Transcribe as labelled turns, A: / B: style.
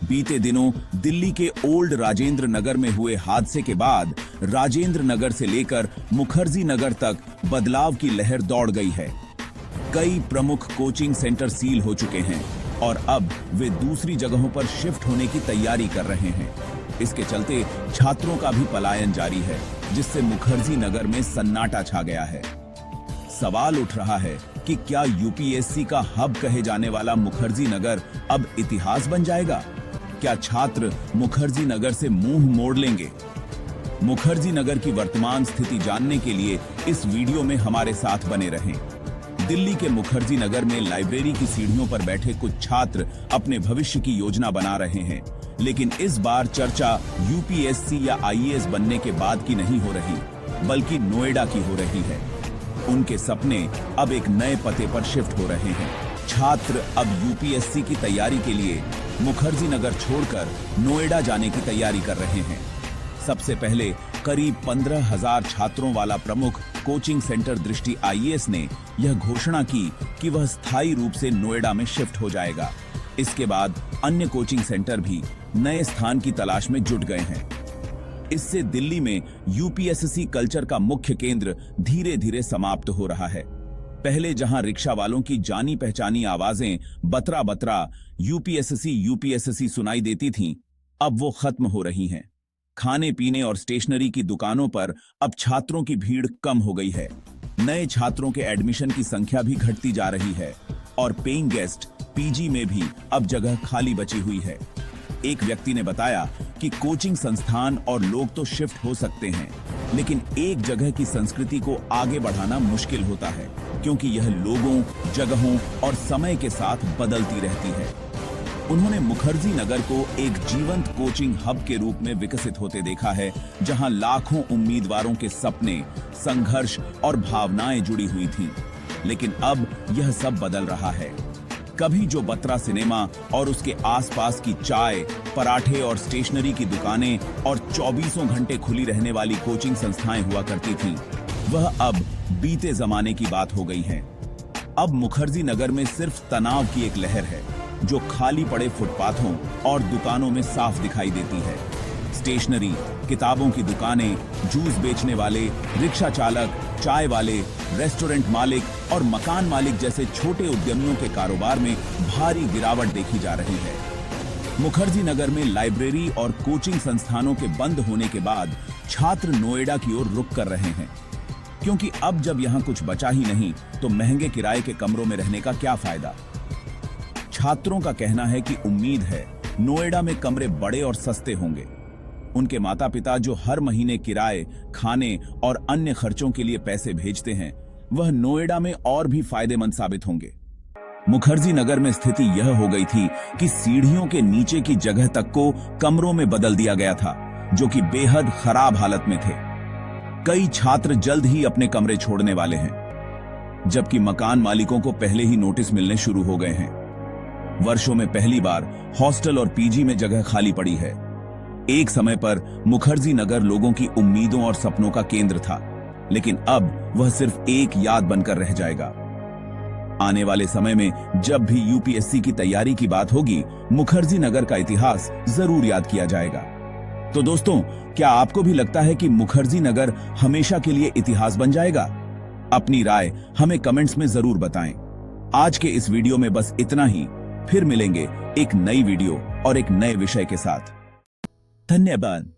A: बीते दिनों दिल्ली के ओल्ड राजेंद्र नगर में हुए हादसे के बाद राजेंद्र नगर से लेकर मुखर्जी नगर तक बदलाव की लहर दौड़ गई है। कई प्रमुख कोचिंग सेंटर सील हो चुके हैं और अब वे दूसरी जगहों पर शिफ्ट होने की तैयारी कर रहे हैं। इसके चलते छात्रों का भी पलायन जारी है, जिससे मुखर्जी नगर में सन्नाटा छा गया है। सवाल उठ रहा है कि क्या यूपीएससी का हब कहे जाने वाला मुखर्जी नगर अब इतिहास बन जाएगा? क्या छात्र मुखर्जी नगर से मुंह मोड़ लेंगे? मुखर्जी नगर की वर्तमान स्थिति जानने के लिए इस वीडियो में हमारे साथ बने रहें। दिल्ली के मुखर्जी नगर में लाइब्रेरी की सीढ़ियों पर बैठे कुछ छात्र अपने भविष्य की योजना बना रहे हैं, लेकिन इस बार चर्चा यूपीएससी या आईएएस बनने के बाद की नहीं हो रही, बल्कि नोएडा की हो रही है। उनके सपने अब एक नए पते पर शिफ्ट हो रहे हैं। छात्र अब यूपीएससी की तैयारी के लिए मुखर्जी नगर छोड़कर नोएडा जाने की तैयारी कर रहे हैं। सबसे पहले करीब 15,000 छात्रों वाला प्रमुख कोचिंग सेंटर दृष्टि आईएएस ने यह घोषणा की कि वह स्थायी रूप से नोएडा में शिफ्ट हो जाएगा। इसके बाद अन्य कोचिंग सेंटर भी नए स्थान की तलाश में जुट गए हैं। इससे दिल्ली में यूपीएससी कल्चर का मुख्य केंद्र धीरे धीरे समाप्त हो रहा है। पहले जहां रिक्शा वालों की जानी पहचानी आवाजें बतरा बतरा यूपीएससी सुनाई देती थीं, अब वो खत्म हो रही हैं। खाने पीने और स्टेशनरी की दुकानों पर अब छात्रों की भीड़ कम हो गई है। नए छात्रों के एडमिशन की संख्या भी घटती जा रही है और पेइंग गेस्ट पीजी में भी अब जगह खाली बची हुई है। एक व्यक्ति ने बताया कि कोचिंग संस्थान और लोग तो शिफ्ट हो सकते हैं, लेकिन एक जगह की संस्कृति को आगे बढ़ाना मुश्किल होता है, क्योंकि यह लोगों, जगहों और समय के साथ बदलती रहती है। उन्होंने मुखर्जी नगर को एक जीवंत कोचिंग हब के रूप में विकसित होते देखा है, जहां लाखों उम्मीदवारों के सपने, संघर्ष और भावनाएं जुड़ी हुई थीं। लेकिन अब यह सब बदल रहा है। कभी जो बत्रा सिनेमा और उसके आसपास की चाय, पराठे और स्टेशनरी की दुकानें और 24 घंटे खुली रहने वाली कोचिंग संस्थाएं हुआ करती थीं, वह अब बीते जमाने की बात हो गई है। अब मुखर्जी नगर में सिर्फ तनाव की एक लहर है, जो खाली पड़े फुटपाथों और दुकानों में साफ दिखाई देती है। स्टेशनरी, किताबों की दुकानें, जूस बेचने वाले, रिक्शा चालक, चाय वाले, रेस्टोरेंट मालिक और मकान मालिक जैसे छोटे उद्यमियों के कारोबार में भारी गिरावट देखी जा रही है। मुखर्जी नगर में लाइब्रेरी और कोचिंग संस्थानों के बंद होने के बाद छात्र नोएडा की ओर रुख कर रहे हैं, क्योंकि अब जब यहां कुछ बचा ही नहीं तो महंगे किराए के कमरों में रहने का क्या फायदा। छात्रों का कहना है कि उम्मीद है नोएडा में कमरे बड़े और सस्ते होंगे। उनके माता पिता जो हर महीने किराए, खाने और अन्य खर्चों के लिए पैसे भेजते हैं, वह नोएडा में और भी फायदेमंद साबित होंगे। मुखर्जी नगर में स्थिति यह हो गई थी कि सीढ़ियों के नीचे की जगह तक को कमरों में बदल दिया गया था, जो कि बेहद खराब हालत में थे। कई छात्र जल्द ही अपने कमरे छोड़ने वाले हैं, जबकि मकान मालिकों को पहले ही नोटिस मिलने शुरू हो गए हैं। वर्षों में पहली बार हॉस्टल और पीजी में जगह खाली पड़ी है। एक समय पर मुखर्जी नगर लोगों की उम्मीदों और सपनों का केंद्र था, लेकिन अब वह सिर्फ एक याद बनकर रह जाएगा। आने वाले समय में जब भी यूपीएससी की तैयारी की बात होगी, मुखर्जी नगर का इतिहास जरूर याद किया जाएगा। तो दोस्तों, क्या आपको भी लगता है कि मुखर्जी नगर हमेशा के लिए इतिहास बन जाएगा? अपनी राय हमें कमेंट्स में जरूर बताएं। आज के इस वीडियो में बस इतना ही। फिर मिलेंगे एक नई वीडियो और एक नए विषय के साथ। धन्यवाद।